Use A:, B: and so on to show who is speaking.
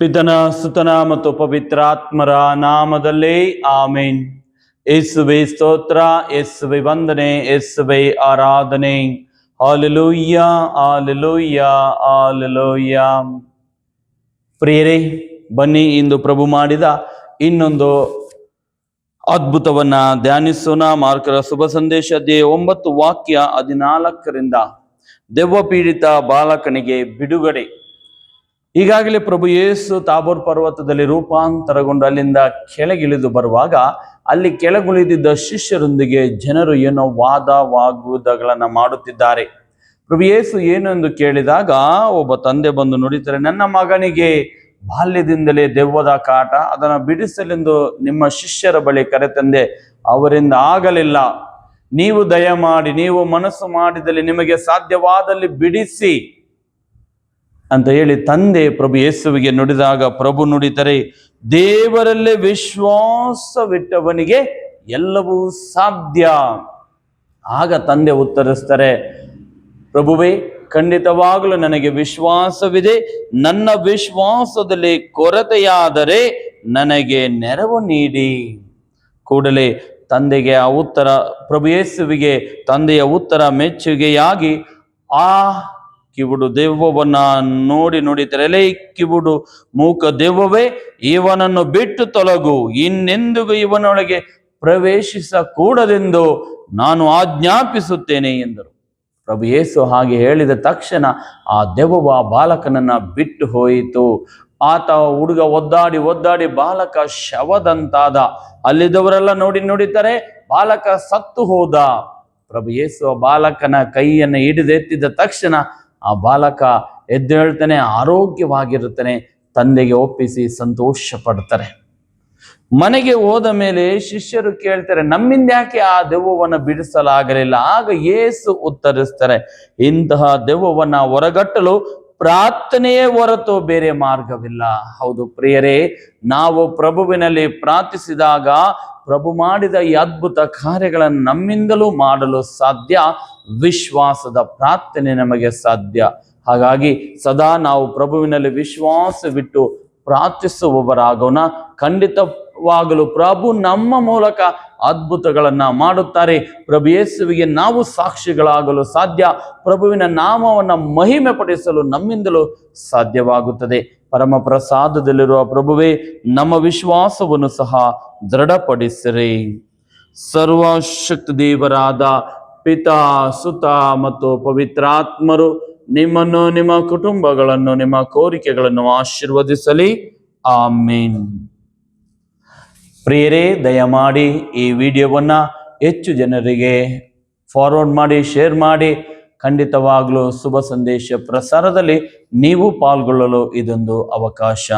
A: ಪಿತನ ಸುತನ ಮತ್ತು ಪವಿತ್ರಾತ್ಮರ ನಾಮದಲ್ಲಿ ಆಮೇನ್. ಯೇಸುವೆ ಸ್ತೋತ್ರ, ಯೇಸುವೆ ವಂದನೆ, ಯೇಸುವೆ ಆರಾಧನೆ. Hallelujah, hallelujah, hallelujah. ಪ್ರಿಯರೇ, ಬನ್ನಿ ಇಂದು ಪ್ರಭು ಮಾಡಿದ ಇನ್ನೊಂದು ಅದ್ಭುತವನ್ನ ಧ್ಯಾನಿಸೋಣ. ಮಾರ್ಕರ ಶುಭ ಸಂದೇಶ ಅಧ್ಯಾಯ 9 ವಾಕ್ಯ 14ರಿಂದ. ದೆವ್ವ ಪೀಡಿತ ಬಾಲಕನಿಗೆ ಬಿಡುಗಡೆ. ಈಗಾಗಲೇ ಪ್ರಭು ಯೇಸು ತಾಬೋರ್ ಪರ್ವತದಲ್ಲಿ ರೂಪಾಂತರಗೊಂಡು ಅಲ್ಲಿಂದ ಕೆಳಗಿಳಿದು ಬರುವಾಗ ಅಲ್ಲಿ ಕೆಳಗುಳಿದಿದ್ದ ಶಿಷ್ಯರೊಂದಿಗೆ ಜನರು ಏನೋ ವಾಗುವುದಗಳನ್ನ ಮಾಡುತ್ತಿದ್ದಾರೆ. ಪ್ರಭು ಯೇಸು ಏನು ಎಂದು ಕೇಳಿದಾಗ ಒಬ್ಬ ತಂದೆ ಬಂದು ನುಡಿತಾರೆ, ನನ್ನ ಮಗನಿಗೆ ಬಾಲ್ಯದಿಂದಲೇ ದೆವ್ವದ ಕಾಟ, ಅದನ್ನು ಬಿಡಿಸಲೆಂದು ನಿಮ್ಮ ಶಿಷ್ಯರ ಬಳಿ ಕರೆತಂದೆ, ಅವರಿಂದ ಆಗಲಿಲ್ಲ. ನೀವು ದಯಮಾಡಿ, ನೀವು ಮನಸ್ಸು ಮಾಡಿದಲ್ಲಿ ನಿಮಗೆ ಸಾಧ್ಯವಾದಲ್ಲಿ ಬಿಡಿಸಿ ಅಂತ ಹೇಳಿ ತಂದೆ ಪ್ರಭು ಯೇಸುವಿಗೆ ನುಡಿದಾಗ ಪ್ರಭು ನುಡಿತಾರೆ, ದೇವರಲ್ಲೇ ವಿಶ್ವಾಸವಿಟ್ಟವನಿಗೆ ಎಲ್ಲವೂ ಸಾಧ್ಯ. ಆಗ ತಂದೆ ಉತ್ತರಿಸ್ತಾರೆ, ಪ್ರಭುವೇ, ಖಂಡಿತವಾಗಲೂ ನನಗೆ ವಿಶ್ವಾಸವಿದೆ. ನನ್ನ ವಿಶ್ವಾಸದಲ್ಲಿ ಕೊರತೆಯಾದರೆ ನನಗೆ ನೆರವು ನೀಡಿ. ಕೂಡಲೇ ತಂದೆಗೆ ಆ ಉತ್ತರ, ಪ್ರಭು ಯೇಸುವಿಗೆ ತಂದೆಯ ಉತ್ತರ ಮೆಚ್ಚುಗೆಯಾಗಿ ಆ ಕಿವುಡು ದೆವ್ವವನ್ನ ನೋಡಿ ನುಡಿತರೆ, ಕಿವುಡು ಮೂಕ ದೆವ್ವವೇ, ಇವನನ್ನು ಬಿಟ್ಟು ತೊಲಗು, ಇನ್ನೆಂದಿಗೂ ಇವನೊಳಗೆ ಪ್ರವೇಶಿಸಕೂಡದೆಂದು ನಾನು ಆಜ್ಞಾಪಿಸುತ್ತೇನೆ ಎಂದರು. ಪ್ರಭು ಯೇಸು ಹಾಗೆ ಹೇಳಿದ ತಕ್ಷಣ ಆ ದೆವ್ವ ಬಾಲಕನನ್ನ ಬಿಟ್ಟು ಹೋಯಿತು. ಆತ ಹುಡುಗ ಒದ್ದಾಡಿ ಬಾಲಕ ಶವದಂತಾದ. ಅಲ್ಲಿದ್ದವರೆಲ್ಲ ನುಡಿತಾರೆ, ಬಾಲಕ ಸತ್ತು ಹೋದ. ಪ್ರಭು ಯೇಸು ಬಾಲಕನ ಕೈಯನ್ನು ಹಿಡಿದೆತ್ತಿದ ತಕ್ಷಣ ಆ ಬಾಲಕ ಎದ್ದು ಹೇಳ್ತಾನೆ, ಆರೋಗ್ಯವಾಗಿರುತ್ತಾನೆ. ತಂದೆಗೆ ಒಪ್ಪಿಸಿ ಸಂತೋಷ ಪಡ್ತಾರೆ. ಮನೆಗೆ ಹೋದ ಮೇಲೆ ಶಿಷ್ಯರು ಕೇಳ್ತಾರೆ, ನಮ್ಮಿಂದ ಯಾಕೆ ಆ ದೆವ್ವವನ್ನು ಬಿಡಿಸಲಾಗಲಿಲ್ಲ? ಆಗ ಯೇಸು ಉತ್ತರಿಸ್ತಾರೆ, ಇಂತಹ ದೆವ್ವವನ್ನ ಹೊರಗಟ್ಟಲು ಪ್ರಾರ್ಥನೆಯೇ ಹೊರತು ಬೇರೆ ಮಾರ್ಗವಿಲ್ಲ. ಹೌದು ಪ್ರಿಯರೇ, ನಾವು ಪ್ರಭುವಿನಲ್ಲಿ ಪ್ರಾರ್ಥಿಸಿದಾಗ ಪ್ರಭು ಮಾಡಿದ ಈ ಅದ್ಭುತ ಕಾರ್ಯಗಳನ್ನು ನಮ್ಮಿಂದಲೂ ಮಾಡಲು ಸಾಧ್ಯ. ವಿಶ್ವಾಸದ ಪ್ರಾರ್ಥನೆ ನಮಗೆ ಸಾಧ್ಯ. ಹಾಗಾಗಿ ಸದಾ ನಾವು ಪ್ರಭುವಿನಲ್ಲಿ ವಿಶ್ವಾಸವಿಟ್ಟು ಪ್ರಾರ್ಥಿಸುವವರಾಗೋಣ. ಖಂಡಿತವಾಗಲು ಪ್ರಭು ನಮ್ಮ ಮೂಲಕ ಅದ್ಭುತಗಳನ್ನ ಮಾಡುತ್ತಾರೆ. ಪ್ರಭು ಯೇಸುವಿಗೆ ನಾವು ಸಾಕ್ಷಿಗಳಾಗಲು ಸಾಧ್ಯ. ಪ್ರಭುವಿನ ನಾಮವನ್ನು ಮಹಿಮೆ ಪಡಿಸಲು ನಮ್ಮಿಂದಲೂ ಸಾಧ್ಯವಾಗುತ್ತದೆ. ಪರಮ ಪ್ರಸಾದದಲ್ಲಿರುವ ಪ್ರಭುವೇ, ನಮ್ಮ ವಿಶ್ವಾಸವನ್ನು ಸಹ ದೃಢಪಡಿಸಿರಿ. ಸರ್ವಶಕ್ತಿ ದೇವರಾದ ಪಿತಾ, ಸುತ ಮತ್ತು ಪವಿತ್ರಾತ್ಮರು ನಿಮ್ಮನ್ನು, ನಿಮ್ಮ ಕುಟುಂಬಗಳನ್ನು, ನಿಮ್ಮ ಕೋರಿಕೆಗಳನ್ನು ಆಶೀರ್ವದಿಸಲಿ. ಆಮೇನ್. ಪ್ರಿಯರೇ, ದಯಮಾಡಿ ಈ ವಿಡಿಯೋವನ್ನ ಹೆಚ್ಚು ಜನರಿಗೆ ಫಾರ್ವರ್ಡ್ ಮಾಡಿ, ಶೇರ್ ಮಾಡಿ. ಖಂಡಿತವಾಗಲೂ ಶುಭ ಸಂದೇಶ ಪ್ರಸಾರದಲ್ಲಿ ನೀವು ಪಾಲ್ಗೊಳ್ಳಲು ಇದೊಂದು ಅವಕಾಶ.